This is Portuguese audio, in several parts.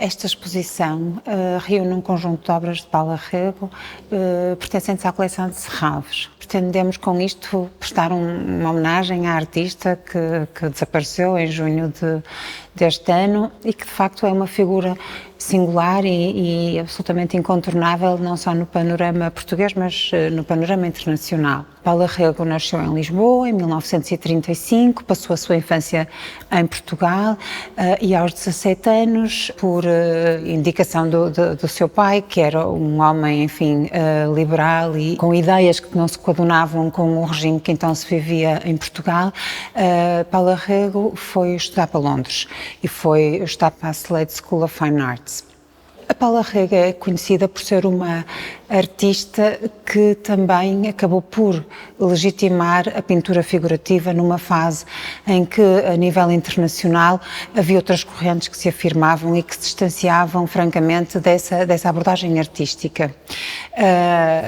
Esta exposição reúne um conjunto de obras de Paula Rego pertencentes à coleção de Serralves. Pretendemos com isto prestar uma homenagem à artista que desapareceu em junho deste ano e que de facto é uma figura singular e absolutamente incontornável, não só no panorama português, mas no panorama internacional. Paula Rego nasceu em Lisboa em 1935, passou a sua infância em Portugal e aos 17 anos, por indicação do seu pai, que era um homem, enfim, liberal e com ideias que não se coadunavam com o regime que então se vivia em Portugal, Paula Rego foi estudar para Londres e foi estudar para a Slade School of Fine Arts. A Paula Rego é conhecida por ser uma artista que também acabou por legitimar a pintura figurativa numa fase em que, a nível internacional, havia outras correntes que se afirmavam e que se distanciavam, francamente, dessa abordagem artística.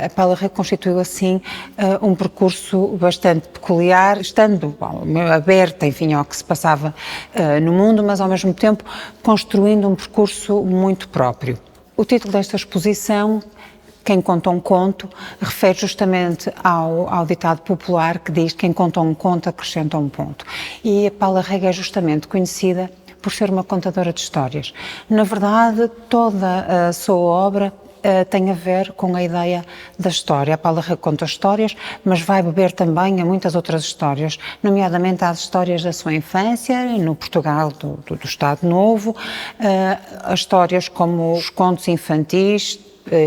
A Paula Rego constituiu, assim, um percurso bastante peculiar, estando aberta, enfim, ao que se passava no mundo, mas, ao mesmo tempo, construindo um percurso muito próprio. O título desta exposição, Quem conta um conto, refere justamente ao ditado popular que diz: quem conta um conto acrescenta um ponto. E a Paula Rego é justamente conhecida por ser uma contadora de histórias. Na verdade, toda a sua obra tem a ver com a ideia da história. A Paula Rego conta histórias, mas vai beber também a muitas outras histórias, nomeadamente às histórias da sua infância, no Portugal do Estado Novo, a histórias como os contos infantis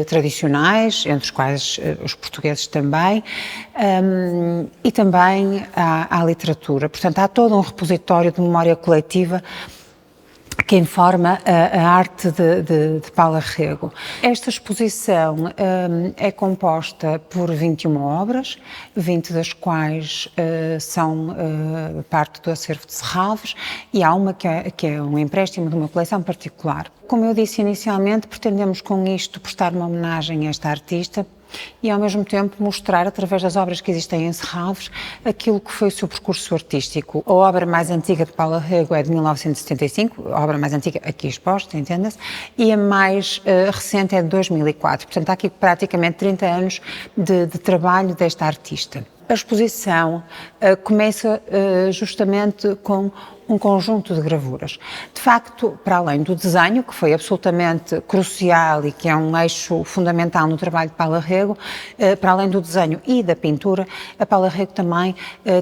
tradicionais, entre os quais os portugueses também, e também à literatura. Portanto, há todo um repositório de memória coletiva que informa a arte de Paula Rego. Esta exposição é composta por 21 obras, 20 das quais são parte do acervo de Serralves, e há uma que é um empréstimo de uma coleção particular. Como eu disse inicialmente, pretendemos com isto prestar uma homenagem a esta artista e, ao mesmo tempo, mostrar, através das obras que existem em Serralves, aquilo que foi o seu percurso artístico. A obra mais antiga de Paula Rego é de 1975, a obra mais antiga aqui exposta, entenda-se, e a mais recente é de 2004. Portanto, há aqui praticamente 30 anos de trabalho desta artista. A exposição começa justamente com um conjunto de gravuras. De facto, para além do desenho, que foi absolutamente crucial e que é um eixo fundamental no trabalho de Paula Rego, para além do desenho e da pintura, a Paula Rego também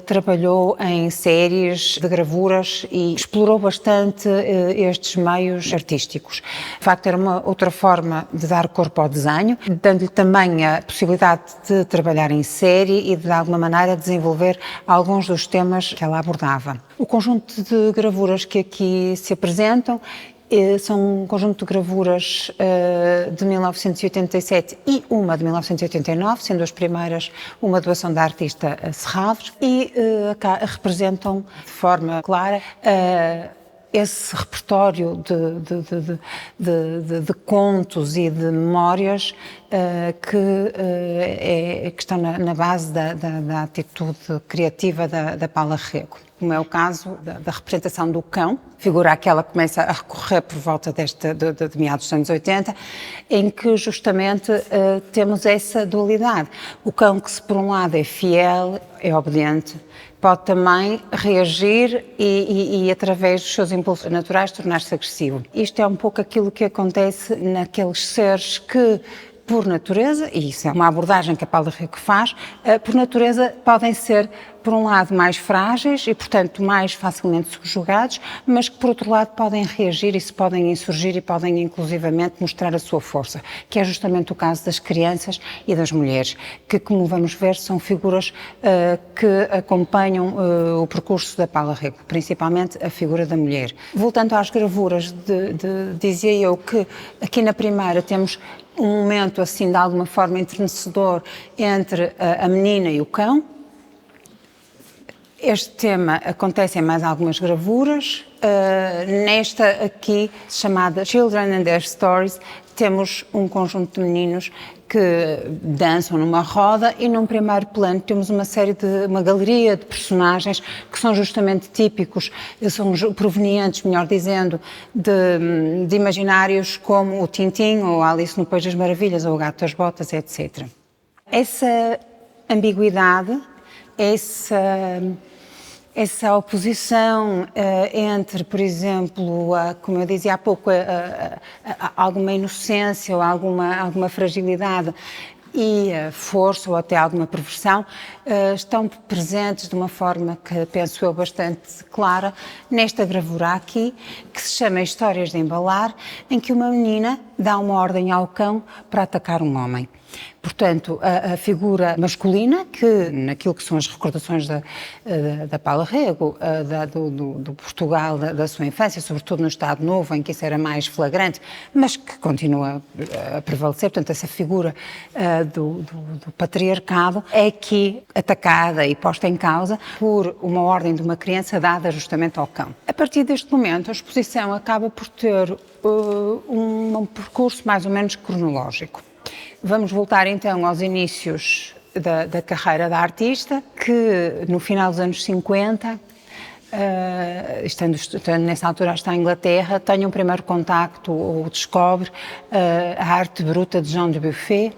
trabalhou em séries de gravuras e explorou bastante estes meios artísticos. De facto, era uma outra forma de dar corpo ao desenho, dando-lhe também a possibilidade de trabalhar em série e de alguma maneira desenvolver alguns dos temas que ela abordava. O conjunto de gravuras que aqui se apresentam são um conjunto de gravuras de 1987 e uma de 1989, sendo as primeiras uma doação da artista Serralves, e representam de forma clara esse repertório de contos e de memórias que estão na base da atitude criativa da Paula Rego. Como é o caso da representação do cão, figura aquela que começa a recorrer por volta de meados dos anos 80, em que justamente temos essa dualidade. O cão que, se por um lado é fiel, é obediente, pode também reagir e através dos seus impulsos naturais, tornar-se agressivo. Isto é um pouco aquilo que acontece naqueles seres que, por natureza, e isso é uma abordagem que a Paula Rego faz, por natureza podem ser, por um lado, mais frágeis e, portanto, mais facilmente subjugados, mas que, por outro lado, podem reagir e se podem insurgir e podem, inclusivamente, mostrar a sua força, que é justamente o caso das crianças e das mulheres, que, como vamos ver, são figuras que acompanham o percurso da Paula Rego, principalmente a figura da mulher. Voltando às gravuras, dizia eu que aqui na primeira temos um momento, assim, de alguma forma enternecedor entre a menina e o cão. Este tema acontece em mais algumas gravuras. Nesta aqui, chamada Children and Their Stories, temos um conjunto de meninos que dançam numa roda e num primeiro plano temos uma galeria de personagens que são justamente típicos, são provenientes, melhor dizendo, de imaginários como o Tintim ou a Alice no País das Maravilhas ou o Gato das Botas, etc. Essa ambiguidade, essa oposição entre, por exemplo, como eu dizia há pouco, alguma inocência ou alguma fragilidade e a força ou até alguma perversão estão presentes de uma forma que penso eu bastante clara nesta gravura aqui, que se chama Histórias de Embalar, em que uma menina dá uma ordem ao cão para atacar um homem. Portanto, a figura masculina, que naquilo que são as recordações da Paula Rego, do Portugal da sua infância, sobretudo no Estado Novo, em que isso era mais flagrante, mas que continua a prevalecer, portanto, essa figura do patriarcado é aqui atacada e posta em causa por uma ordem de uma criança dada justamente ao cão. A partir deste momento, a exposição acaba por ter um percurso mais ou menos cronológico. Vamos voltar então aos inícios da carreira da artista, que no final dos anos 50, estando nessa altura está em Inglaterra, tem um primeiro contacto ou descobre a arte bruta de Jean Dubuffet,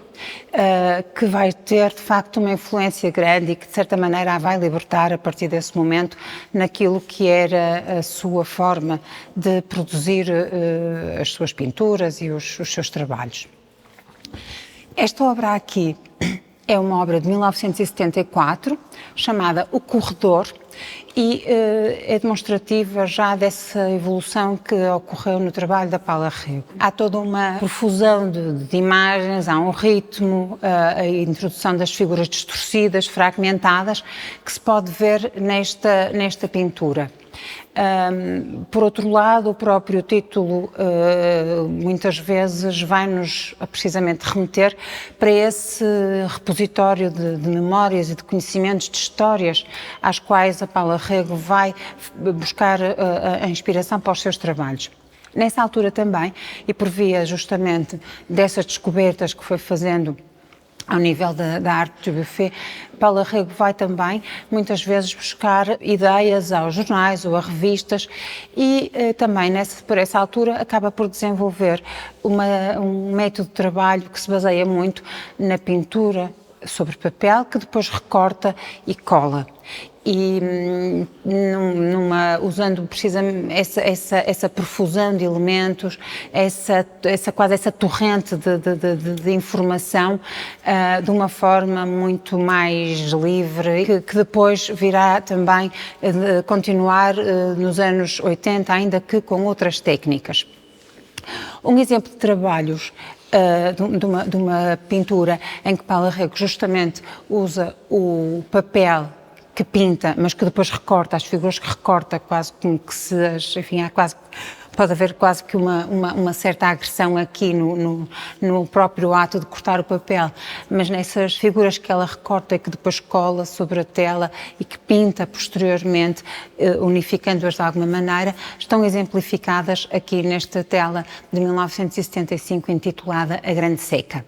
que vai ter de facto uma influência grande e que de certa maneira a vai libertar a partir desse momento naquilo que era a sua forma de produzir as suas pinturas e os seus trabalhos. Esta obra aqui é uma obra de 1974, chamada O Corredor, e é demonstrativa já dessa evolução que ocorreu no trabalho da Paula Rego. Há toda uma profusão de imagens, há um ritmo, a introdução das figuras distorcidas, fragmentadas, que se pode ver nesta pintura. Por outro lado, o próprio título muitas vezes vai-nos precisamente remeter para esse repositório de memórias e de conhecimentos, de histórias, às quais a Paula Rego vai buscar a inspiração para os seus trabalhos. Nessa altura também, e por via justamente dessas descobertas que foi fazendo ao nível da arte do buffet, Paula Rego vai também, muitas vezes, buscar ideias aos jornais ou a revistas e também, por essa altura, acaba por desenvolver um método de trabalho que se baseia muito na pintura sobre papel, que depois recorta e cola. E usando precisamente essa profusão de elementos, quase essa torrente de informação de uma forma muito mais livre, que depois virá também continuar nos anos 80, ainda que com outras técnicas. Um exemplo de trabalhos de uma pintura em que Paula Rego justamente usa o papel que pinta, mas que depois recorta, as figuras que recorta, quase como que pode haver quase que uma certa agressão aqui no próprio ato de cortar o papel, mas nessas figuras que ela recorta e que depois cola sobre a tela e que pinta posteriormente, unificando-as de alguma maneira, estão exemplificadas aqui nesta tela de 1975 intitulada A Grande Seca.